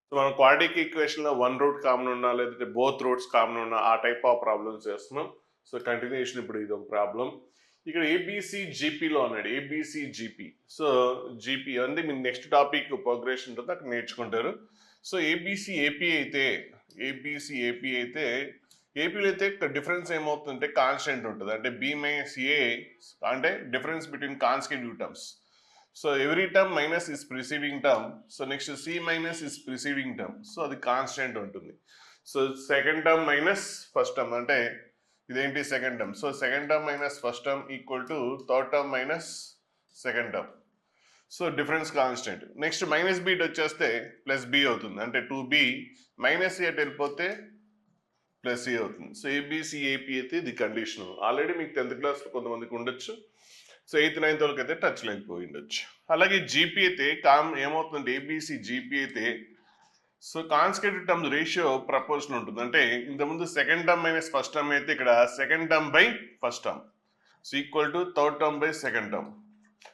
So మనం quadratic ఈక్వేషన్లో one root common ఉన్నా లేదంటే బోత్ రూట్స్ కామన్ ఉన్నా ఆ టైప్ ఆఫ్ ప్రాబ్లమ్స్ చేస్తున్నాం. సో కంటిన్యూషన్ ఇప్పుడు ఇది ఒక ప్రాబ్లం. ఇక్కడ ఏబిసి జీపీలో అన్నాడు, ఏబిసి జీపీ. సో జీపీ అంటే మీకు నెక్స్ట్ టాపిక్ ప్రోగ్రెషన్ ఉంటుంది, అక్కడ నేర్చుకుంటారు. సో ఏబిసి ఏపీ అయితే ఏపీలో అయితే డిఫరెన్స్ ఏమవుతుందంటే కాన్స్టెంట్ ఉంటుంది. అంటే బి మైనస్ ఏ అంటే difference between constitutive terms. So every term minus is preceding term. So next C minus is preceding term. So అది కాన్స్టెంట్ ఉంటుంది. So second term minus first term అంటే ఇదేంటి second term. So second term minus first term equal to third term minus second term. So difference constant. Next minus B వచ్చేస్తే plus B అవుతుంది. అంటే 2b minus at వెళ్ళిపోతే plus A అవుతుంది. So ABC AP అయితే ఇది condition. Already మీకు 10th క్లాస్లో కొంతమందికి ఉండొచ్చు. సో 8th 9th వాళ్ళకి అయితే టచ్ లేకపోయి ఉండొచ్చు. అలాగే జీపీ అయితే ఏమవుతుందంటే ఏబిసి జీపీ అయితే so constitutive term ratio proportion ఉంటుంది. అంటే ఇంతకుముందు second term minus first term అయితే ఇక్కడ second term by first term. So equal to third term by second term.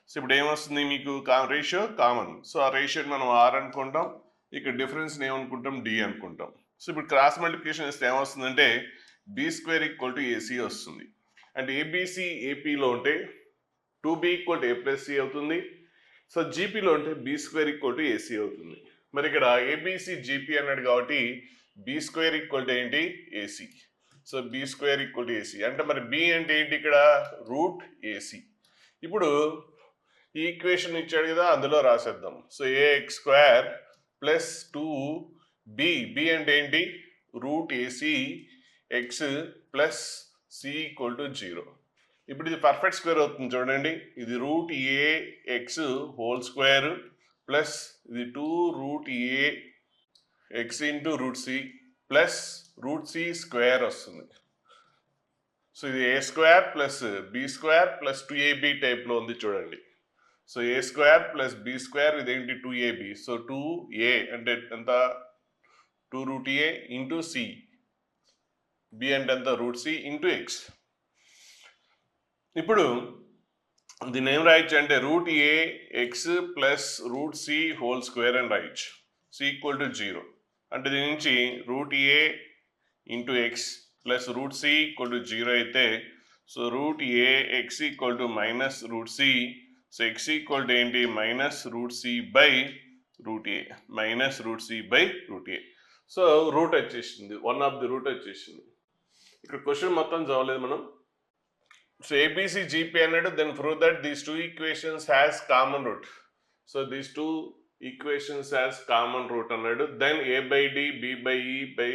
So ఇప్పుడు ఏమొస్తుంది మీకు రేషియో కామన్. సో ఆ రేషియోని మనం ఆర్ అనుకుంటాం, ఇక్కడ డిఫరెన్స్ ఏమనుకుంటాం డి అనుకుంటాం. సో ఇప్పుడు క్రాస్ మల్టిప్లికేషన్ ఇస్తే ఏమొస్తుందంటే b square equal to a c వస్తుంది. అంటే ఏబిసి ఏపీలో ఉంటే 2b equal to a plus c అవుతుంది. సో జీపీలో ఉంటే b square equal to a c అవుతుంది. మరి ఇక్కడ ఏబిసి జీపీ అన్నాడు కాబట్టి బి స్క్వేర్ ఈక్వల్ టు ఏంటి a c. So b square equal to a c అంటే మరి బి అంటే ఏంటి ఇక్కడ రూట్ ఏసీ. ఇప్పుడు ఈ ఈక్వేషన్ ఇచ్చాడు కదా, అందులో రాసేద్దాం. So a x square plus 2b అంటే ఏంటి root a c x plus c equal to 0. ఇప్పుడు ఇది పర్ఫెక్ట్ స్క్వేర్ అవుతుంది చూడండి. ఇది root a x whole square plus ఇది 2 root a x into root c plus root c square వస్తుంది. సో ఇది a square plus b square plus 2ab టైప్లో ఉంది చూడండి. So a square plus b square ఇదేంటి 2ab. సో 2a అంటే ఎంత 2 root a into C, B అంటే ఎంత రూట్ సి ఇంటూ ఎక్స్. ఇప్పుడు దీన్ని ఏం రాయొచ్చు అంటే root a x plus root c whole square అని రాయొచ్చు. సి ఈక్వల్ టు 0 అంటే దీని నుంచి root a into x plus root c equal to 0 అయితే so root a x equal to minus root c. So x equal to ఏంటి minus root c by root a, minus root c by root a. So root వచ్చేసింది, one of the root వచ్చేసింది. ఇక్కడ question మొత్తం చదవలేదు మనం. So ABC GP అన్నాడు, then prove that these two equations has common root. So these two equations has common root అన్నాడు. then A by D, B by E by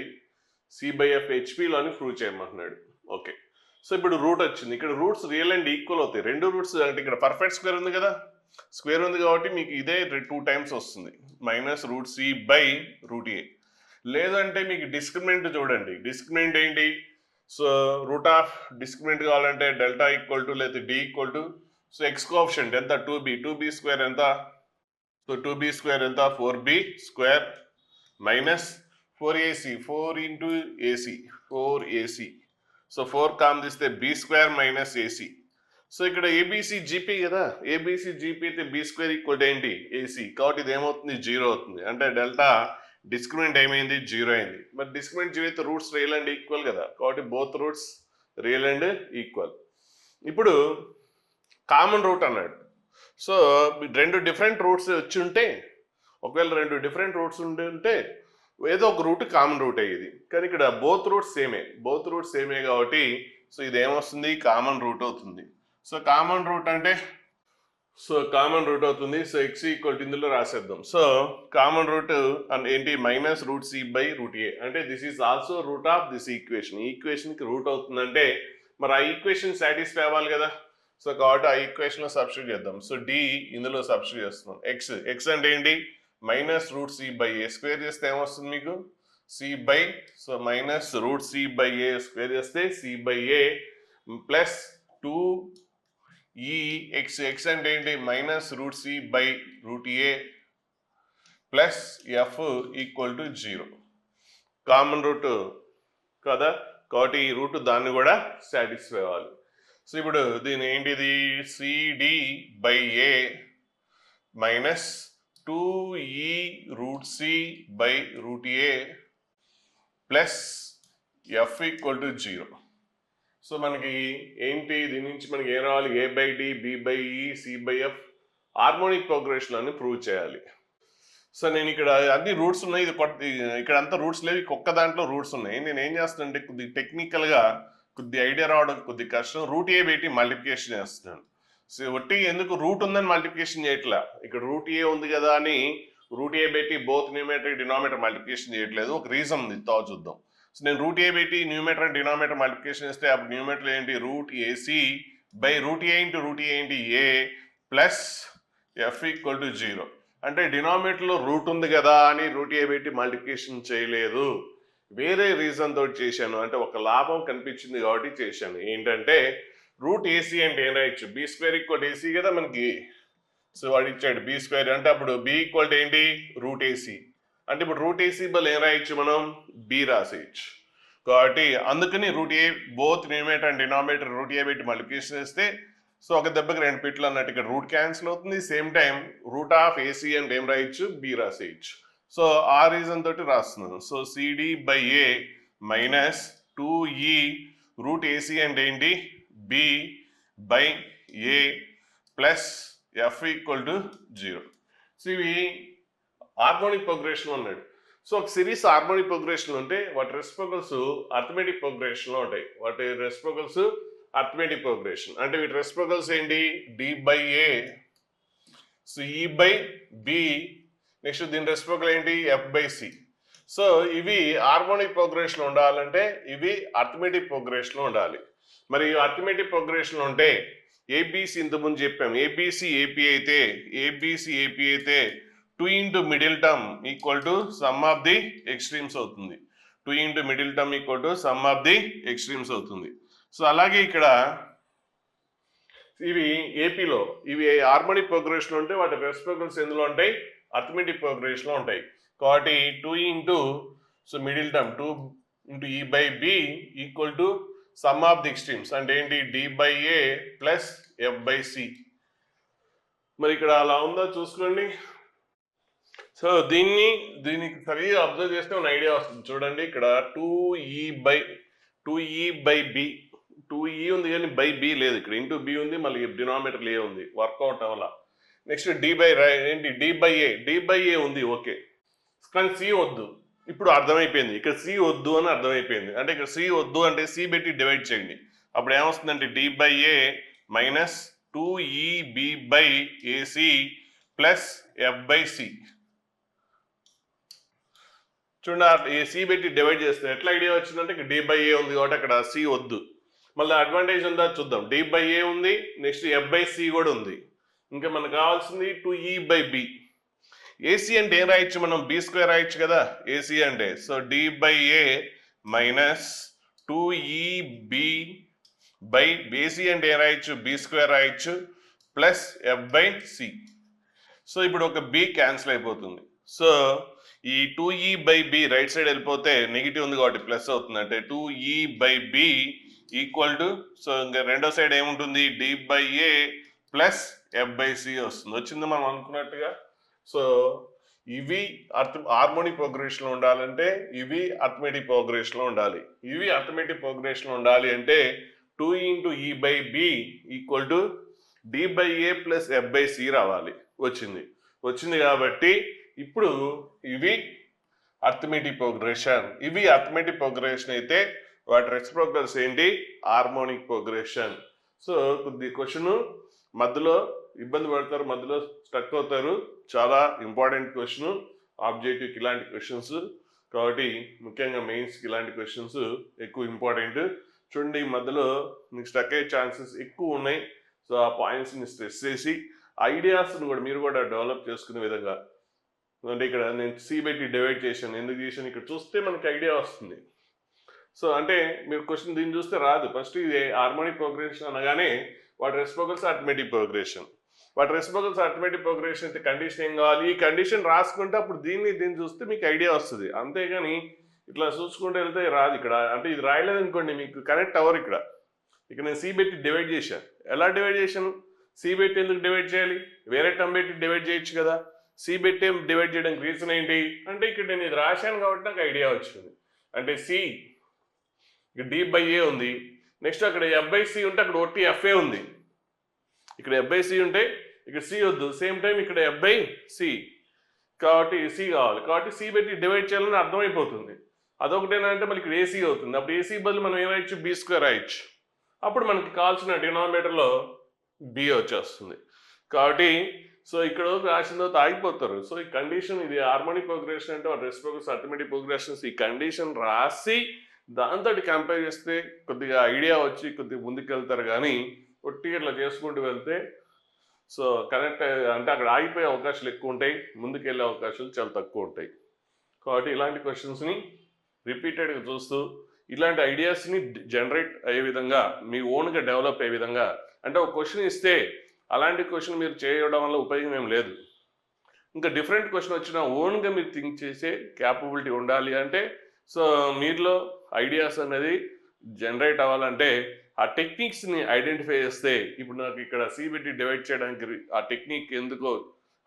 C by F HP లోని prove చేయమంటున్నాడు. Okay, so ఇప్పుడు route వచ్చింది. ఇక్కడ roots real and equal అవుతాయి. రెండు roots అంటే ఇక్కడ పర్ఫెక్ట్ స్క్వేర్ ఉంది కదా, స్క్వేర్ ఉంది కాబట్టి మీకు ఇదే 2 టైమ్స్ వస్తుంది, minus root c by root a. లేదంటే మీకు డిస్క్రిమినెంట్ చూడండి. డిస్క్రిమినెంట్ ఏంటి? సో రూట్ ఆఫ్ డిస్క్రిమినెంట్ కావాలంటే డెల్టా ఈక్వల్ టు లేదా d equal to so x coefficient ఎంత 2b స్క్వేర్ ఎంత, సో 2b స్క్వేర్ ఎంత 4b square minus 4ac 4 into ac 4ac. So 4 common తీస్తే b square minus ac. So ఇక్కడ ABC GP కదా, abc GP అయితే b square equal ఏంటి ac, కాబట్టి ఇది ఏమవుతుంది 0 అవుతుంది. అంటే డెల్టా డిస్క్రిమినెంట్ ఏమైంది 0 అయింది. మరి డిస్క్రిమినెంట్ 0 అయితే రూట్స్ రియల్ అండ్ ఈక్వల్ కదా, కాబట్టి both roots real and equal. ఇప్పుడు కామన్ రూట్ అన్నాడు. సో రెండు డిఫరెంట్ రూట్స్ వచ్చి ఉంటే, ఒకవేళ రెండు డిఫరెంట్ రూట్స్ ఉంటే ఏదో ఒక రూట్ కామన్ రూట్ అయ్యేది. కానీ ఇక్కడ బోత్ రూట్స్ సేమే కాబట్టి సో ఇది ఏమొస్తుంది కామన్ రూట్ అవుతుంది. సో కామన్ రూట్ అంటే సో ఎక్స్ ఈక్వల్ ఇందులో రాసేద్దాం. సో కామన్ రూట్ ఏంటి minus root c by root a. అంటే this is also root of this equation. ఈ ఈక్వేషన్కి రూట్ అవుతుందంటే మరి ఆ ఈక్వేషన్ సాటిస్ఫై అవ్వాలి కదా. సో కాబట్టి ఆ ఈక్వేషన్లో సబ్స్టిట్యూట్ చేద్దాం. సో డి ఇందులో సబ్స్టిట్యూట్ చేస్తున్నాం. ఎక్స్ అంటే ఏంటి minus root c by a. Square చేస్తే ఏమొస్తుంది మీకు c by, so minus root c by a square చేస్తే c by a plus 2 e x అంటే ఏంటి minus root c by root a plus f equal to 0. Common root కదా, కాబట్టి ఈ route దాన్ని కూడా సాటిస్ఫై అవ్వాలి. సో ఇప్పుడు దీని ఏంటిది c d by a minus 2e root c by root a plus f equal to 0. So మనకి ఏంటి దీని నుంచి మనకి ఏం రావాలి, a by d, b by e, c by f harmonic progression అని ప్రూవ్ చేయాలి. సో నేను ఇక్కడ అన్ని రూట్స్ ఉన్నాయి, ఇక్కడ అంతా రూట్స్ లేవు, ఒక్క దాంట్లో రూట్స్ ఉన్నాయి. నేను ఏం చేస్తానంటే కొద్దిగా టెక్నికల్గా కొద్ది ఐడియా రావడం కొద్ది కష్టం, రూట్ ఏ పెట్టి మల్టిప్లికేషన్ చేస్తున్నాను. సో ఒట్టి ఎందుకు రూట్ ఉందని మల్టిప్లికేషన్ చేయట్లా, ఇక్కడ రూట్ ఏ ఉంది కదా అని రూట్ ఏ పెట్టి బోత్ న్యూమరేటర్ డినామినేటర్ మల్టిప్లికేషన్ చేయట్లేదు, ఒక రీజన్ ఉంది, చూద్దాం. సో నేను రూట్ ఏ పెట్టి న్యూమరేటర్ అండ్ డినామినేటర్ మల్టిప్లికేషన్ చేస్తే అప్పుడు న్యూమరేటర్ ఏంటి, root a c by root a into a plus f equal to 0. అంటే డినామినేటర్లో రూట్ ఉంది కదా అని రూట్ ఏ పెట్టి మల్టిప్లికేషన్ చేయలేదు, వేరే రీజన్ తోటి చేశాను. అంటే ఒక లాభం కనిపించింది కాబట్టి చేశాను. ఏంటంటే రూట్ ఏసీ అంటే ఏం రాయొచ్చు, బి స్క్వేర్ ఈక్వల్ ఏసీ కదా మనకి. సో వాడు ఇచ్చాడు బి స్క్వేర్, అంటే అప్పుడు బి ఈక్వల్ ఏంటి, రూట్ ఏసీ. అంటే ఇప్పుడు రూట్ ఏసీ బల్ ఏం రాయొచ్చు, మనం బి రాసేయచ్చు. కాబట్టి అందుకని root a both numerator and denominator root a పెట్టి మల్టిప్లికేషన్ చేస్తే సో ఒక దెబ్బకి రెండు పిట్లు అన్నట్టు ఇక్కడ రూట్ క్యాన్సిల్ అవుతుంది, same time root of a c అంటే ఏం రాయొచ్చు, బి రాసేయచ్చు. సో ఆ రీజన్ తోటి రాస్తున్నాను. So c d by a minus 2e root a c అంటే ఏంటి, b by a plus f equal to 0. So ఇవి హార్మోనిక్ ప్రోగ్రెషన్ అన్నాడు. సో ఒక సిరీస్ హార్మోనిక్ ప్రోగ్రెషన్ ఉంటే వాటి రెసిప్రోకల్స్ అర్థమెటిక్ ప్రోగ్రెషన్లో ఉంటాయి. వాటి రెసిప్రోకల్స్ అర్థమెటిక్ ప్రోగ్రెషన్ అంటే వీటి రెసిప్రోకల్స్ ఏంటి, డి బై ఏ, సో ఈ బై బి, నెక్స్ట్ దీని రెసిప్రోకల్ ఏంటి, ఎఫ్ బై సి. సో ఇవి హార్మోనిక్ ప్రోగ్రెషన్ ఉండాలంటే ఇవి అర్థమెటిక్ ప్రోగ్రెషన్ ఉండాలి. మరి అర్థమెటిక్ ప్రోగ్రెషన్ ఉంటే ఏబిసి ఇంతకుముందు చెప్పాం, ఏబిసి ఏపీ అయితే 2 into middle term equal to sum of the extremes అవుతుంది. 2 into middle term equal to sum of the extremes అవుతుంది. సో అలాగే ఇక్కడ ఇవి ఏపీలో ఇవి హార్మోనిక్ ప్రోగ్రెషన్ ఉంటే వాటి రెసిప్రోకల్స్ ఎందులో ఉంటాయి, అర్థమెటిక్ ప్రోగ్రెషన్లో ఉంటాయి. కాబట్టి 2 into so middle term 2 into e by b equal to sum of the extremes అంటే ఏంటి, d by a plus f by c. మరి ఇక్కడ అలా ఉందో చూసుకోండి. సో దీనికి సరిగా అబ్జర్వ్ చేస్తే ఒక ఐడియా వస్తుంది. చూడండి ఇక్కడ 2e బై బి, 2e ఉంది కానీ బై బి లేదు, ఇక్కడ ఇంటూ బి ఉంది, మళ్ళీ డినామినేటర్ ఏ ఉంది, వర్కౌట్ అవ్వాల. నెక్స్ట్ డి బై ఏంటి, డి బై ఏ ఉంది, ఓకే, కానీ సి వద్దు. ఇప్పుడు అర్థమైపోయింది, ఇక్కడ సి వద్దు అని అర్థమైపోయింది. అంటే ఇక్కడ సి వద్దు అంటే సి పెట్టి డివైడ్ చేయండి, అప్పుడు ఏమొస్తుందంటే d by a minus 2e by ac plus f by c. చూడండి సి పెట్టి డివైడ్ చేస్తే ఎట్లా ఐడియా వచ్చిందంటే ఇక్కడ డి బై ఏ ఉంది కాబట్టి అక్కడ సి వద్దు. మళ్ళీ అడ్వాంటేజ్ ఉందా చూద్దాం, డి బై ఏ ఉంది, నెక్స్ట్ ఎఫ్ బై సి కూడా ఉంది. ఇంకా మనకు కావాల్సింది 2e బై బి. ఏసీ అంటే ఏం రాయొచ్చు, మనం బి స్క్వేర్ రాయొచ్చు కదా ఏసీ అంటే. So d by a minus 2e by a c అంటే ఏం రాయొచ్చు, బి స్క్వేర్ రాయొచ్చు plus f by c. So ఇప్పుడు ఒక బి క్యాన్సిల్ అయిపోతుంది. సో ఈ 2e by b right side వెళ్ళిపోతే నెగిటివ్ ఉంది కాబట్టి ప్లస్ అవుతుంది, అంటే 2e by b equal to so ఇంకా రెండో సైడ్ ఏముంటుంది, d by a plus f by c వస్తుంది. వచ్చింది మనం అనుకున్నట్టుగా. సో ఇవి హార్మోనిక్ ప్రోగ్రెషన్లో ఉండాలంటే ఇవి అర్థమెటిక్ ప్రోగ్రెషన్లో ఉండాలి. ఇవి అర్థమెటిక్ ప్రోగ్రెషన్లో ఉండాలి అంటే 2 into e by b equal to d by a plus f by c రావాలి. వచ్చింది కాబట్టి ఇప్పుడు ఇవి అర్థమెటిక్ ప్రోగ్రెషన్. ఇవి అర్థమెటిక్ ప్రోగ్రెషన్ అయితే వాటి రెసిప్రోకల్స్ ఏంటి, హార్మోనిక్ ప్రోగ్రెషన్. సో కొద్ది క్వశ్చన్ మధ్యలో ఇబ్బంది పడతారు, మధ్యలో స్టక్ అవుతారు. చాలా ఇంపార్టెంట్ క్వశ్చన్ ఆబ్జెక్టివ్కి ఇలాంటి క్వశ్చన్స్, కాబట్టి ముఖ్యంగా మెయిన్స్కి ఇలాంటి క్వశ్చన్స్ ఎక్కువ ఇంపార్టెంట్. చూడండి మధ్యలో మీకు స్టక్ అయ్యే ఛాన్సెస్ ఎక్కువ ఉన్నాయి. సో ఆ పాయింట్స్ని స్ట్రెస్ చేసి ఐడియాస్ని కూడా మీరు కూడా డెవలప్ చేసుకునే విధంగా, అంటే ఇక్కడ నేను సి పెట్టి డివైడ్ చేశాను, ఎందుకు చేశాను ఇక్కడ చూస్తే మనకి ఐడియా వస్తుంది. సో అంటే మీరు క్వశ్చన్ దీన్ని చూస్తే రాదు. ఫస్ట్ ఇది హార్మోనిక్ ప్రోగ్రెషన్ అనగానే వాటి రెసిప్రోకల్స్ అర్థమెటిక్ ప్రోగ్రెషన్. వాటి రెసిప్రోకల్స్ అర్థమెటిక్ ప్రోగ్రెషన్ అయితే కండిషన్ ఏం కావాలి, ఈ కండిషన్ రాసుకుంటే అప్పుడు దీన్ని చూస్తే మీకు ఐడియా వస్తుంది. అంతేగాని ఇట్లా చూసుకుంటే వెళ్తే రాదు. ఇక్కడ అంటే ఇది రాయలేదు అనుకోండి మీకు కనెక్ట్ అవ్వరు. ఇక్కడ నేను సి పెట్టి డివైడ్ చేశాను. ఎలా డివైడ్ చేశాను, సి పెట్టి ఎందుకు డివైడ్ చేయాలి, వేరే టర్మ్ పెట్టి డివైడ్ చేయొచ్చు కదా. సి పెట్టి డివైడ్ చేయడానికి రీజన్ ఏంటి అంటే ఇక్కడ నేను ఇది రాశాను కాబట్టి నాకు ఐడియా వచ్చింది. అంటే సి ఇక్కడ డి బై ఏ ఉంది, నెక్స్ట్ అక్కడ ఎఫ్ బై సి ఉంటే అక్కడ ఒట్టి ఎఫ్ఏ ఉంది, ఇక్కడ ఎఫ్ బై సి ఉంటే ఇక్కడ సి వద్దు, సేమ్ టైం ఇక్కడ ఎఫ్ బై సి కాబట్టి సి కావాలి, కాబట్టి సి పెట్టి డివైడ్ చేయాలని అర్థమైపోతుంది. అదొకటేనంటే మళ్ళీ ఇక్కడ ఏసీ అవుతుంది, అప్పుడు ఏసీ బదులు మనం ఏం రాయొచ్చు బి స్క్వేర్ రాయొచ్చు, అప్పుడు మనకి కావాల్సిన డినామినేటర్లో బి వచ్చేస్తుంది. కాబట్టి సో ఇక్కడ రాసిన తర్వాత ఆగిపోతారు. సో ఈ కండిషన్ ఇది హార్మోనిక్ ప్రోగ్రెషన్ అంటే రెసిప్రోకల్ అర్థమెటిక్ ప్రోగ్రెషన్స్, ఈ కండిషన్ రాసి దాంతో కంపేర్ చేస్తే కొద్దిగా ఐడియా వచ్చి కొద్దిగా ముందుకు వెళ్తారు. కానీ ఒట్టి ఇట్లా చేసుకుంటూ వెళ్తే సో కరెక్ట్ అంటే అక్కడ ఆగిపోయే అవకాశాలు ఎక్కువ ఉంటాయి, ముందుకు వెళ్ళే అవకాశాలు చాలా తక్కువ ఉంటాయి. కాబట్టి ఇలాంటి క్వశ్చన్స్ని రిపీటెడ్గా చూస్తూ ఇలాంటి ఐడియాస్ని జనరేట్ అయ్యే విధంగా మీ ఓన్గా డెవలప్ అయ్యే విధంగా, అంటే ఒక క్వశ్చన్ ఇస్తే అలాంటి క్వశ్చన్ మీరు చేయడం వల్ల ఉపయోగం ఏం లేదు. ఇంకా డిఫరెంట్ క్వశ్చన్ వచ్చినా ఓన్గా మీరు థింక్ చేసే క్యాపబిలిటీ ఉండాలి. అంటే సో మీలో ఐడియాస్ అనేది జనరేట్ అవ్వాలంటే ఆ టెక్నిక్స్ని ఐడెంటిఫై చేస్తే, ఇప్పుడు నాకు ఇక్కడ సిబిటి డివైడ్ చేయడానికి ఆ టెక్నిక్ ఎందుకో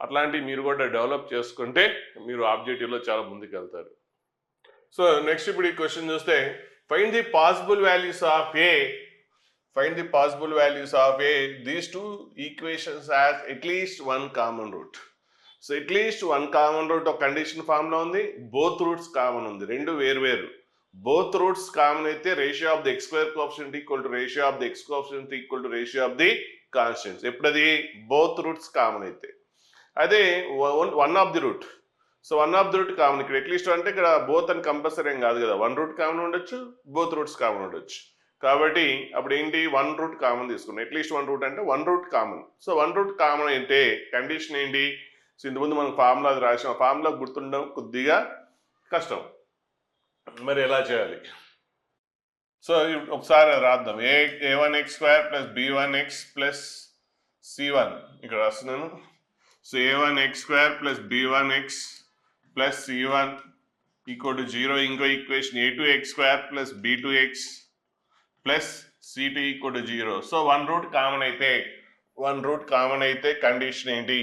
అట్లాంటివి మీరు కూడా డెవలప్ చేసుకుంటే మీరు ఆబ్జెక్టివ్లో చాలా ముందుకు వెళ్తారు. సో నెక్స్ట్ ఇప్పుడు ఈ క్వశ్చన్ చూస్తే find the possible values of A, find the possible values of a, these two equations has at least one common root. So at least one common root of condition form lo undi, both roots common undi, rendu వేరు both roots common అయితే ratio of the x square coefficient equal to ratio of the x coefficient equal to ratio of the constants. ఎప్పుడది both roots common అయితే, అదే one of the root, so one of the root common, ఇక్కడ at least అంటే ఇక్కడ both అని compulsory ఏం కాదు కదా, వన్ రూట్ కామన్ ఉండొచ్చు, బోత్ రూట్స్ కామన్ ఉండొచ్చు. కాబట్టి అప్పుడు ఏంటి వన్ రూట్ కామన్ తీసుకున్నాం, అట్లీస్ట్ వన్ రూట్ అంటే one root common. So one root common అయితే కండిషన్ ఏంటి, సో ఇంతకుముందు మనం ఫార్ములా రాసాం, ఫార్ములా గుర్తుండడం కొద్దిగా కష్టం, మరి ఎలా చేయాలి. సో ఒకసారి రాద్దాం, a1x² plus b1x plus c1 ఇక్కడ రాస్తున్నాను. So a1x² plus b1x plus c1 equal to 0. ఇంకో equation a2x² plus b2x plus c2 equal to 0. So one root common అయితే కండిషన్ ఏంటి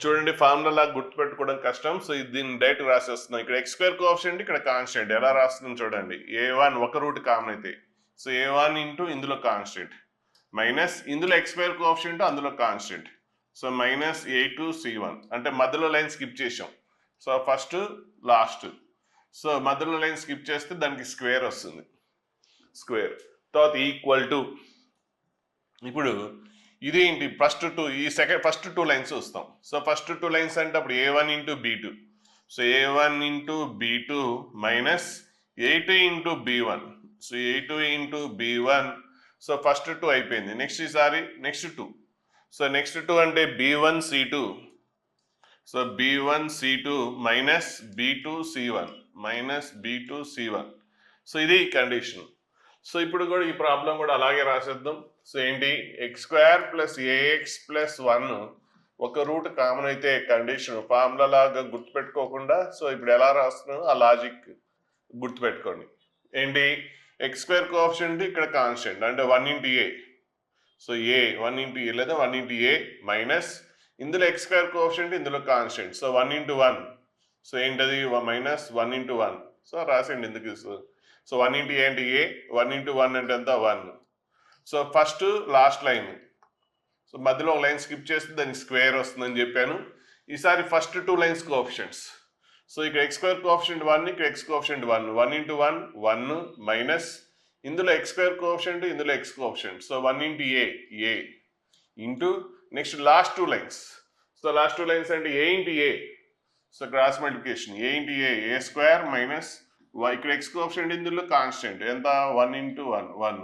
చూడండి, ఫార్ములా గుర్తుపెట్టుకోవడం కష్టం. సో దీన్ని డైరెక్ట్ రాసేస్తున్నాం. ఇక్కడ x స్క్వేర్ కోఎఫిషియంట్, ఇక్కడ కాన్స్టెంట్, ఎలా రాస్తున్నాం చూడండి. a1 ఒక రూట్ కామన్ అయితే, సో a1 ఇంటూ ఇందులో కాన్స్టెంట్ మైనస్ ఇందులో x స్క్వేర్ కోఎఫిషియంట్ అందులో constant, so minus a2 c1, అంటే మధ్యలో లైన్ స్కిప్ చేసాం. సో ఫస్ట్ లాస్ట్, సో మధ్యలో లైన్ స్కిప్ చేస్తే దానికి స్క్వేర్ వస్తుంది, స్క్వేర్ తర్వాత ఈక్వల్ టు, ఇప్పుడు ఇదేంటి ఫస్ట్ టూ లైన్స్ వస్తాం. సో ఫస్ట్ టూ లైన్స్ అంటే అప్పుడు a1 into b2, so a1 into b2 minus a2 into b1, so a2 into b1. So first two అయిపోయింది. నెక్స్ట్ ఈసారి next two, so next two అంటే b1 c2, so b1 c2 minus b2 c1 minus b2 c1. So ఇది condition. So ఇప్పుడు కూడా ఈ problem కూడా అలాగే రాసేద్దాం. So ఏంటి x² ప్లస్ ax ప్లస్ 1 ఒక రూట్ కామన్ అయితే కండిషన్, ఫార్ములా లాగా గుర్తుపెట్టుకోకుండా సో ఇప్పుడు ఎలా రాస్తున్నాను ఆ లాజిక్ గుర్తుపెట్టుకోండి. ఏంటి x² కోఎఫిషియంట్ ఇక్కడ కాన్స్టెంట్ అంటే 1 into a, so a 1 into a లేదా 1 ఇంటూ a మైనస్ ఇందులో x² కోఎఫిషియంట్ ఇందులో కాన్స్టెంట్, సో 1 ఇంటూ 1, సో ఏంటది మైనస్ 1 ఇంటూ 1, సో రాసేయండి ఎందుకు. సో 1 ఇంటూ ఏ అంటే ఏ, 1 ఇంటూ 1 అంటే ఎంత 1. So first last line, so మధ్యలో ఒక లైన్ స్కిప్ చేస్తే దానికి స్క్వేర్ వస్తుందని చెప్పాను. ఈసారి first two lines coefficients, so ఇక్కడ x² కోఎఫిషియంట్ 1, ఇక్కడ x కోఎఫిషియంట్ 1, 1 ఇంటూ 1 1 మైనస్ ఇందులో x² కోఎఫిషియంట్ ఇందులో x coefficient, so 1 into a into next last two lines, so last two lines అంటే a into a, so cross multiplication a into a square minus ఇక్కడ x coefficient ఇందులో constant ఎంత 1 into 1,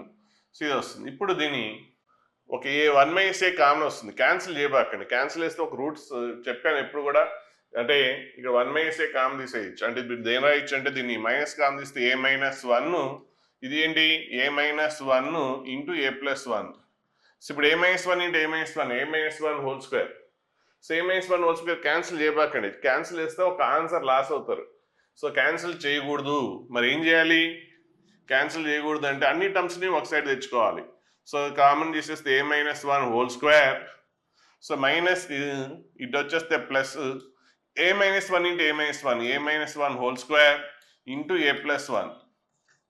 so ఇది వస్తుంది. ఇప్పుడు దీన్ని ఒక a1 మైనస్ ఏ కామన్ వస్తుంది, క్యాన్సిల్ చేయబాకండి, క్యాన్సిల్ చేస్తే ఒక రూట్స్ చెప్పాను ఎప్పుడు కూడా, అంటే ఇక్కడ 1 మైనస్ ఏ కామన్ తీసేయచ్చు, అంటే దేని రాయొచ్చు అంటే దీన్ని మైనస్ కామన్ తీస్తే a మైనస్ 1, ఇది ఏంటి a minus 1 into a plus 1. So ఇప్పుడు a minus 1 into a minus 1 whole square, so a minus 1 whole square cancel చేయబాకండి, క్యాన్సిల్ చేస్తే ఒక ఆన్సర్ లాస్ అవుతారు. సో క్యాన్సిల్ చేయకూడదు, మరి ఏం చేయాలి, క్యాన్సిల్ చేయకూడదు అంటే అన్ని టర్మ్స్ని ఒక సైడ్ తెచ్చుకోవాలి. సో కామన్ తీసేస్తే a minus 1 whole square, so minus ఇటు వచ్చేస్తే plus a minus 1 into a minus 1 whole square into a plus 1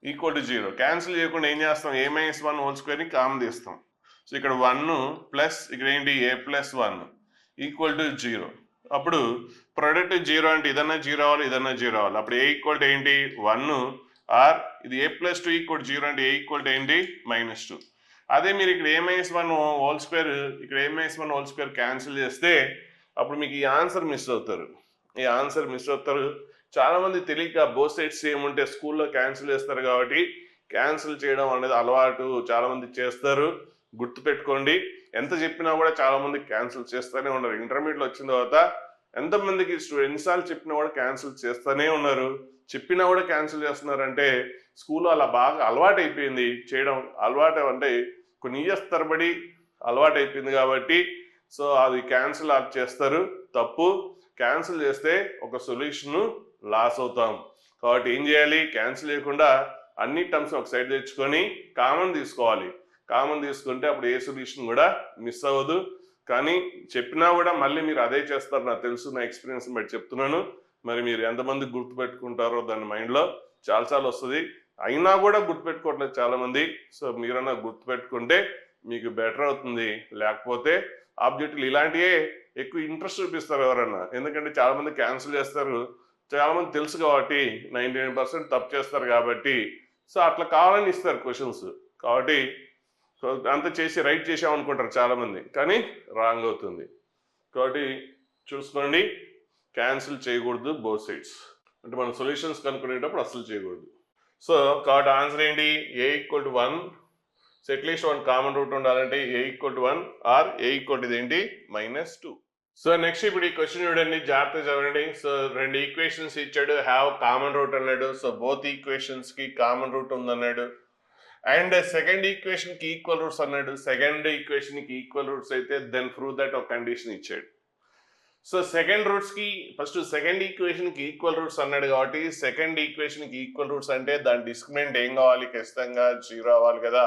equal to 0. Cancel చేయకుండా ఏం చేస్తాం, a minus 1 హోల్ స్క్వేర్ని కామన్ తీస్తాం. సో ఇక్కడ 1 ప్లస్ ఇక్కడ ఏంటి a plus 1 ఈక్వల్ టు 0. అప్పుడు ప్రొడక్ట్ 0 అంటే ఇదన్నా 0 అవ్వాలి, ఇదన్నా 0 అవ్వాలి. అప్పుడు a ఈక్వల్ టు ఏంటి 1 ఆర్ ఇది a plus 2 ఈక్వల్ టు 0 అంటే a ఈక్వల్ టు ఏంటి -2. అదే మీరు ఇక్కడ a minus 1 హోల్ స్క్వేర్ ఇక్కడ a minus 1 whole square cancel చేస్తే అప్పుడు మీకు ఈ ఆన్సర్ మిస్ అవుతారు. ఈ ఆన్సర్ మిస్ అవుతారు. చాలా మంది తెలియక బోత్ సైడ్స్ సేమ్ ఉంటే స్కూల్లో క్యాన్సిల్ చేస్తారు కాబట్టి క్యాన్సిల్ చేయడం అనేది అలవాటు చాలా మంది చేస్తారు. గుర్తుపెట్టుకోండి, ఎంత చెప్పినా కూడా చాలా మంది క్యాన్సిల్ చేస్తూనే ఉన్నారు. ఇంటర్మీడియట్ వచ్చిన తర్వాత ఎంతమందికి ఎన్నిసార్లు చెప్పినా కూడా క్యాన్సిల్ చేస్తూనే ఉన్నారు. చెప్పినా కూడా క్యాన్సిల్ చేస్తున్నారంటే స్కూల్లో అలా బాగా అలవాటు అయిపోయింది చేయడం. అలవాటు అంటే కొన్ని ఇయర్స్ తరబడి అలవాటు అయిపోయింది కాబట్టి సో అది క్యాన్సిల్ ఆఫ్ చేస్తారు. తప్పు. క్యాన్సిల్ చేస్తే ఒక సొల్యూషన్ లాస్ అవుతాం. కాబట్టి ఏం చేయాలి, క్యాన్సిల్ చేయకుండా అన్ని టర్మ్స్ ఒక సైడ్ తెచ్చుకొని కామన్ తీసుకోవాలి. కామన్ తీసుకుంటే అప్పుడు ఏ సొల్యూషన్ కూడా మిస్ అవ్వదు. కానీ చెప్పినా కూడా మళ్ళీ మీరు అదే చేస్తారు, నాకు తెలుసు, నా ఎక్స్పీరియన్స్ బట్టి చెప్తున్నాను. మరి మీరు ఎంతమంది గుర్తుపెట్టుకుంటారో దాని మైండ్లో చాలాసార్లు వస్తుంది. అయినా కూడా గుర్తుపెట్టుకోవట్లేదు చాలామంది. సో మీరన్నా గుర్తుపెట్టుకుంటే మీకు బెటర్ అవుతుంది. లేకపోతే ఆబ్జెక్టులు ఇలాంటివే ఎక్కువ ఇంట్రెస్ట్ చూపిస్తారు ఎవరన్నా. ఎందుకంటే చాలామంది క్యాన్సిల్ చేస్తారు, చాలామంది తెలుసు కాబట్టి 99% తప్పు చేస్తారు కాబట్టి సో అట్లా కావాలని ఇస్తారు క్వశ్చన్స్. కాబట్టి అంత చేసి రైట్ చేసామనుకుంటారు చాలామంది, కానీ రాంగ్ అవుతుంది. కాబట్టి చూసుకోండి, క్యాన్సిల్ చేయకూడదు బోత్ సైడ్స్. అంటే మనం సొల్యూషన్స్ కనుక్కునేటప్పుడు అసలు చేయకూడదు. సో కాబట్టి ఆన్సర్ ఏంటి, a equal to 1. So at least 1 common root ఉండాలంటే a equal to 1 or a equal to ఏంటి -2. సో నెక్స్ట్ ఇప్పుడు ఈ క్వశ్చన్ చూడండి, జాగ్రత్తగా చదవండి. సో రెండు ఈక్వేషన్స్ ఇచ్చాడు, హ్యావ్ కామన్ రూట్ అన్నాడు. సో బోత్ ఈక్వేషన్స్ కి కామన్ రూట్ ఉందన్నాడు. అండ్ సెకండ్ ఈక్వేషన్ కి ఈక్వల్ రూట్స్ అన్నాడు. సెకండ్ ఈక్వేషన్ కి ఈక్వల్ రూట్స్ అయితే దెన్ ప్రూవ్ దట్ ఒక కండిషన్ ఇచ్చాడు. సో సెకండ్ రూట్స్ కి ఫస్ట్ సెకండ్ ఈక్వేషన్ కి ఈక్వల్ రూట్స్ అన్నాడు కాబట్టి సెకండ్ ఈక్వేషన్ కి ఈక్వల్ రూట్స్ అంటే దాని డిస్క్రిమినెంట్ ఏం కావాలి, ఖచ్చితంగా 0 అవ్వాలి కదా.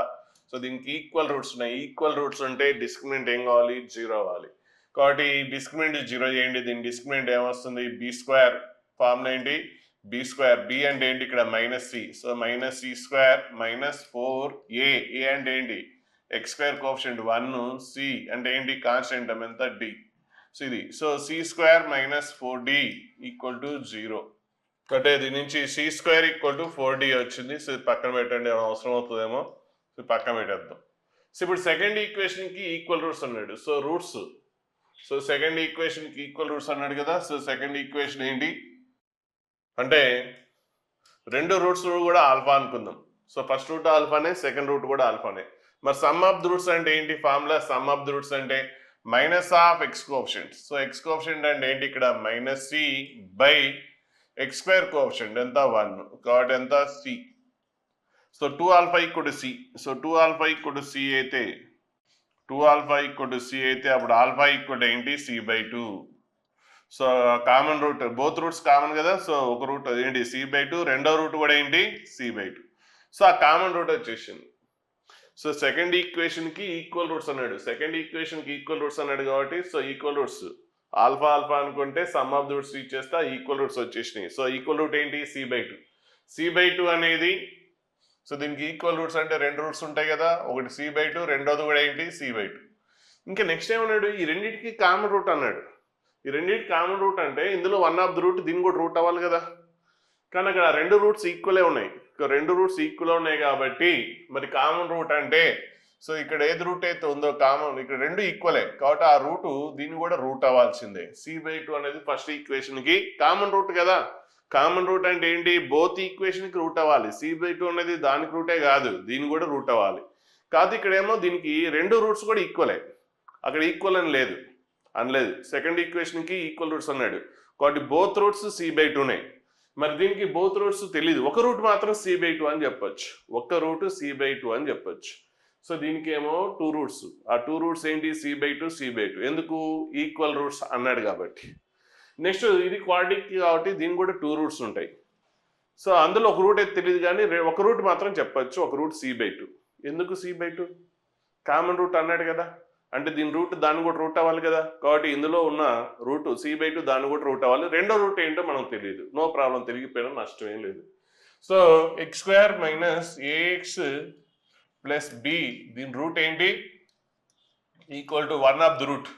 సో దీనికి ఈక్వల్ రూట్స్ ఉన్నాయి. ఈక్వల్ రూట్స్ ఉంటే డిస్క్రిమినెంట్ ఏం కావాలి, 0 అవ్వాలి. కాబట్టి డిస్క్రిమినెంట్ 0 చేయండి. దీని డిస్క్రిమినెంట్ ఏమొస్తుంది, b² ఫార్ములా ఏంటి, b². b అంటే ఏంటి ఇక్కడ -c. So -c² -4a. a అంటే ఏంటి x² కోఎఫిషియంట్ 1, c అంటే ఏంటి కాన్స్టెంట్ ఎంత d. సో ఇది so c² -4d equal to 0. అంటే దీని నుంచి c² ఈక్వల్ టు 4d వచ్చింది. సో ఇది పక్కన పెట్టండి, అవసరం అవుతుందేమో. సో పక్కన పెట్టేద్దాం. సో ఇప్పుడు సెకండ్ ఈక్వేషన్ కి ఈక్వల్ రూట్స్ అన్నాడు. So roots, so second equation కి ఈక్వల్ రూట్స్ అన్నాడు కదా. సో సెకండ్ ఈక్వేషన్ ఏంటి అంటే రెండు రూట్స్ కూడా ఆల్ఫా అనుకుందాం. సో ఫస్ట్ రూట్ ఆల్ఫానే, సెకండ్ రూట్ కూడా ఆల్ఫానే. మరి సమ్ ఆఫ్ ది రూట్స్ అంటే ఏంటి formula, sum of the roots అంటే minus of x coefficient. So x coefficient అంటే ఏంటి ఇక్కడ -c బై x² కోఎఫిషియంట్ ఎంత 1 కాబట్టి ఎంత c. So 2α = c. So 2α = c అయితే 2α = c అయితే అప్పుడు ఆల్ఫా ఈక్వల్ ఏంటి c/2. So common root, both roots common కదా. సో ఒక రూట్ ఏంటి c/2, రెండో రూట్ కూడా ఏంటి c/2. సో ఆ కామన్ రూట్ వచ్చేసింది. సో సెకండ్ ఈక్వేషన్ కి ఈక్వల్ రూట్స్ అన్నాడు. సెకండ్ ఈక్వేషన్ కి ఈక్వల్ రూట్స్ అన్నాడు కాబట్టి so equal roots alpha alpha అనుకుంటే సమ్ ఆఫ్ ది రూట్స్ ఇచ్చేస్తే ఈక్వల్ రూట్స్ వచ్చేసినాయి. సో ఈక్వల్ రూట్ ఏంటి c/2. c/2 అనేది సో దీనికి ఈక్వల్ రూట్స్ అంటే రెండు రూట్స్ ఉంటాయి కదా, ఒకటి c/2, రెండోది కూడా ఏంటి c/2. ఇంకా నెక్స్ట్ ఏమన్నాడు, ఈ రెండింటికి కామన్ రూట్ అన్నాడు. ఈ రెండింటికి కామన్ రూట్ అంటే ఇందులో వన్ ఆఫ్ ది రూట్ దీన్ని కూడా రూట్ అవ్వాలి కదా. కానీ అక్కడ రెండు రూట్స్ ఈక్వలే ఉన్నాయి. రెండు రూట్స్ ఈక్వల్ ఉన్నాయి కాబట్టి మరి కామన్ రూట్ అంటే సో ఇక్కడ ఏది రూట్ అయితే ఉందో కామన్, ఇక్కడ రెండు ఈక్వలే కాబట్టి ఆ రూటు దీన్ని కూడా రూట్ అవ్వాల్సిందే. c/2 అనేది ఫస్ట్ ఈక్వేషన్ కి కామన్ రూట్ కదా. కామన్ రూట్ అంటే ఏంటి, బోత్ ఈక్వేషన్ కి రూట్ అవ్వాలి. c/2 అనేది దానికి రూటే కాదు, దీన్ని కూడా రూట్ అవ్వాలి. కాదు ఇక్కడేమో దీనికి రెండు రూట్స్ కూడా ఈక్వలే, అక్కడ ఈక్వల్ అని లేదు అనలేదు. సెకండ్ ఈక్వేషన్ కి ఈక్వల్ రూట్స్ అన్నాడు కాబట్టి బోత్ రూట్స్ c/2నే. మరి దీనికి బోత్ రూట్స్ తెలియదు, ఒక రూట్ మాత్రం c/2 అని చెప్పొచ్చు, ఒక్క రూట్ c/2 అని చెప్పొచ్చు. సో దీనికి ఏమో 2 రూట్స్, ఆ 2 రూట్స్ ఏంటి c/2 ఎందుకు ఈక్వల్ రూట్స్ అన్నాడు కాబట్టి. నెక్స్ట్ ఇది క్వాడ్రిక్ కాబట్టి దీనికి కూడా 2 రూట్స్ ఉంటాయి. సో అందులో ఒక రూట్ అయితే తెలియదు కానీ ఒక రూట్ మాత్రం చెప్పచ్చు, ఒక రూట్ c/2. ఎందుకు c/2, కామన్ రూట్ అన్నాడు కదా. అంటే దీని రూట్ దాన్ని కూడా రూట్ అవ్వాలి కదా, కాబట్టి ఇందులో ఉన్న రూట్ c/2 దాన్ని కూడా రూట్ అవ్వాలి. రెండో రూట్ ఏంటో మనకు తెలియదు, నో ప్రాబ్లం, తిరిగిపోయినా నష్టం ఏం లేదు. So x² - ax plus b దీని రూట్ ఏంటి, equal to 1 of the root.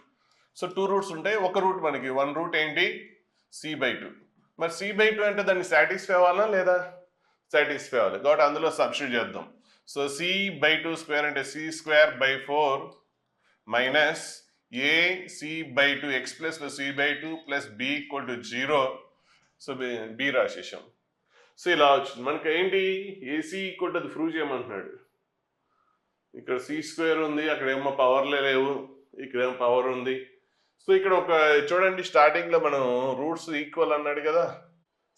So 2 roots ఉంటాయి, ఒక రూట్ మనకి 1 రూట్ ఏంటి c/2. మరి c/2 అంటే దాన్ని సాటిస్ఫై అవ్వాలా లేదా, సాటిస్ఫై అవ్వాలి, కాబట్టి అందులో సబ్స్టిట్యూట్ చేద్దాం. సో c/2² అంటే c²/4 minus ac/2 x plus c/2 plus b equal to 0. So b రాసేసాం. సో ఇలా వచ్చింది మనకి ఏంటి, ఏసీ ఈక్వల్ టు అది ప్రూవ్ చేయమంటున్నాడు. ఇక్కడ c² ఉంది, అక్కడేమో పవర్లే లేవు, ఇక్కడేమో పవర్ ఉంది. సో ఇక్కడ ఒక చూడండి, స్టార్టింగ్లో మనం రూట్స్ ఈక్వల్ అన్నాడు కదా,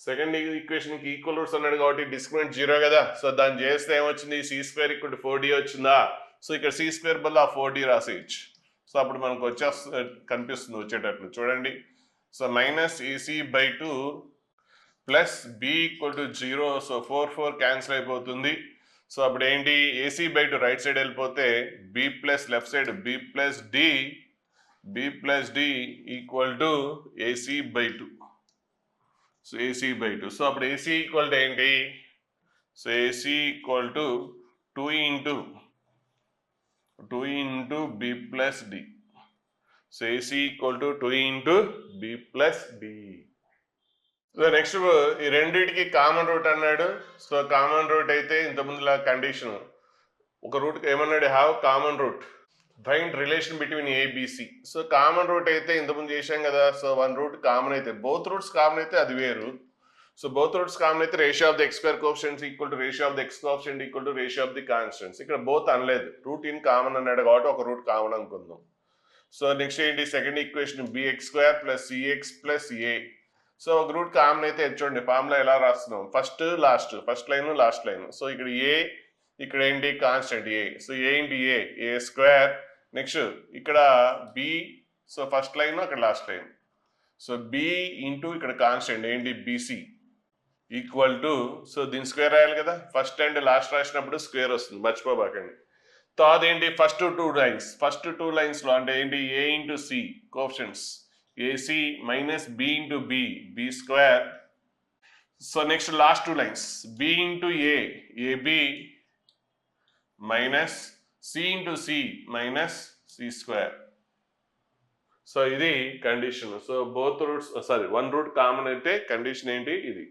సెకండ్ ఈక్వేషన్కి ఈక్వల్ రూట్స్ అన్నాడు కాబట్టి డిస్క్రిమినెంట్ 0 కదా. సో దాన్ని చేస్తే ఏమొచ్చింది, c² = 4d వచ్చిందా. సో ఇక్కడ c² బదులు ఆ 4d రాసేయచ్చు. సో అప్పుడు మనకు కనిపిస్తుంది వచ్చేటట్లు చూడండి. So -ac/2 plus b equal to 0. So 4 cancel అయిపోతుంది. సో అప్పుడు ఏంటి, ac/2 రైట్ సైడ్ వెళ్ళిపోతే b plus left side b plus d equal to ac/2. So ac/2. So అప్పుడు ac ఈక్వల్ టు ఏంటి, so ac equal to 2 into b plus d. So ac equal to 2 into b plus d. So next ఈ రెండింటికి common root అన్నాడు. So common root అయితే ఇంతకుముందులా condition ఒక root ఏమన్నాడు, have common root, find relation between ABC. So common root అయితే ఇంతకుముందు చేశాం కదా. సో 1 రూట్ కామన్ అయితే, బోత్ రూట్స్ కామన్ అయితే అది వేరు. సో బోత్ రూట్స్ కామన్ అయితే ratio of the x² coefficients equal to ratio of the x coefficient equal to ratio of the constants. ఇక్కడ బోత్ అనలేదు, రూట్ ఇన్ కామన్ అన్నాడు కాబట్టి ఒక రూట్ కామన్ అనుకుందాం. సో నెక్స్ట్ ఏంటి, second equation bx² + cx + a. So ఒక root common అయితే చూడండి ఫార్ములా ఎలా రాస్తున్నాం, first line last line. So ఇక్కడ a, ఇక్కడ ఏంటి constant a. So a into a². Next ఇక్కడ b, సో ఫస్ట్ లైన్ అక్కడ last line. So b into ఇక్కడ కాన్స్టెంట్ ఏంటి bc ఈక్వల్ టు, సో దీని స్క్వేర్ రాయాలి కదా, ఫస్ట్ అండ్ లాస్ట్ రాసినప్పుడు స్క్వేర్ వస్తుంది, మర్చిపోబాకండి. తర్వాత ఏంటి, ఫస్ట్ టూ లైన్స్లో అంటే ఏంటి a into c coefficients ac minus b into b². So next last 2 lines b into ab minus c into c minus c². So ఇది condition. So both roots 1 root common అయితే condition ఏంటి ఇది.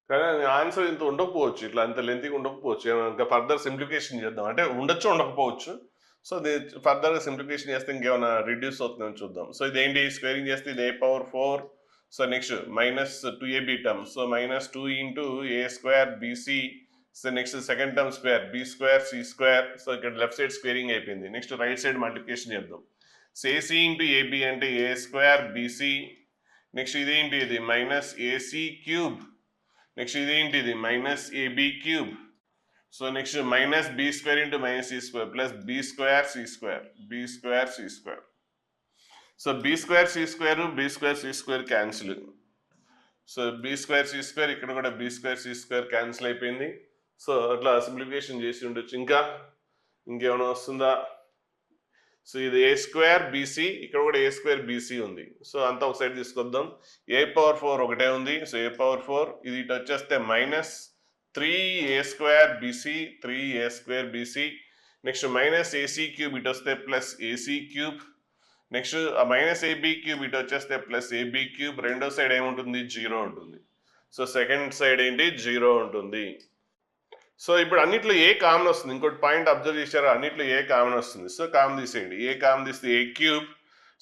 కానీ answer ఇంత ఉండకపోవచ్చు, ఇట్లా అంత లెంతీగా ఉండకపోవచ్చు, ఇంకా ఫర్దర్ సింప్లిఫికేషన్ చేద్దాం, అంటే ఉండొచ్చు ఉండకపోవచ్చు. సో ఇది ఫర్దర్గా సింప్లిఫికేషన్ చేస్తే ఇంకేమైనా రిడ్యూస్ అవుతుందని చూద్దాం. సో ఇదేంటి, స్క్వేరింగ్ చేస్తే ఇది a⁴. So next -2ab term, so -2 into a² bc. So next second term square b² c². So ఇక్కడ లెఫ్ట్ సైడ్ స్క్వేరింగ్ అయిపోయింది. నెక్స్ట్ రైట్ సైడ్ మల్టిప్లికేషన్ చేద్దాం. సో ac ఇంటూ ab అంటే a² bc. Next ఇదేంటి, ఇది -ac³. Next ఇదేంటి, ఇది -ab³. So next -b² into -c² plus b² c². So b² c² cancel. So b² c² ఇక్కడ కూడా b² c² cancel అయిపోయింది. So అట్లా సింప్లిఫికేషన్ చేసి ఉండొచ్చు. ఇంకేమైనా వస్తుందా, సో ఇది a² bc, ఇక్కడ కూడా a² bc ఉంది. సో అంతా ఒక సైడ్ తీసుకొద్దాం. a⁴ ఒకటే ఉంది, సో a⁴. ఇది ఇటు వచ్చేస్తే -3a² bc. నెక్స్ట్ -ac³ ఇటు వస్తే ప్లస్ ac³. నెక్స్ట్ -ab³ ఇటు వచ్చేస్తే ప్లస్ ab³. రెండో సైడ్ ఏముంటుంది, 0 ఉంటుంది. సో సెకండ్ సైడ్ ఏంటి, 0 ఉంటుంది. సో ఇప్పుడు అన్నిట్లో ఏ కామన్ వస్తుంది, ఇంకోటి పాయింట్ అబ్జర్వ్ చేశారు, అన్నిట్లో ఏ కామన్ వస్తుంది. సో కామన్ తీసేయండి, ఏ కామన్ తీస్తే a³.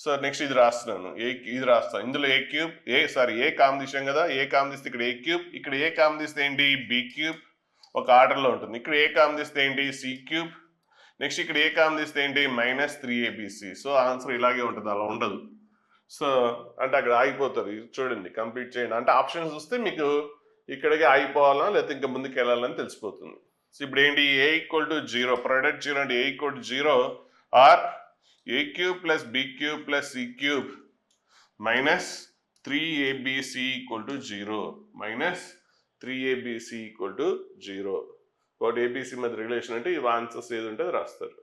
సో నెక్స్ట్ ఇది రాస్తున్నాను, ఇది రాస్తాను, ఇందులో ఏ కామన్ తీసాం కదా, ఏ కామన్ తీస్తే ఇక్కడ a³, ఇక్కడ ఏ కామన్ తీస్తే ఏంటి b³ ఒక ఆర్డర్లో ఉంటుంది. ఇక్కడ ఏ కామన్ తీస్తే ఏంటి c³. నెక్స్ట్ ఇక్కడ ఏ కామన్ తీస్తే ఏంటి -3abc. సో ఆన్సర్ ఇలాగే ఉంటుంది, అలా ఉండదు. సో అంటే అక్కడ ఆగిపోతారు, చూడండి కంప్లీట్ చేయండి, అంటే ఆప్షన్స్ చూస్తే మీకు ఇక్కడికి ఆగిపోవాలా లేకపోతే ఇంకా ముందుకు వెళ్ళాలని తెలిసిపోతుంది. సో ఇప్పుడు ఏంటి, a = 0, ప్రొడక్ట్ 0 అంటే a = 0 are a³ plus b³ plus c³ -3abc = 0 -3abc = 0. కాబట్టి ఏబిసి మధ్య రిలేషన్ అంటే ఈ ఆన్సర్స్ ఏది ఉంటే అది రాస్తారు.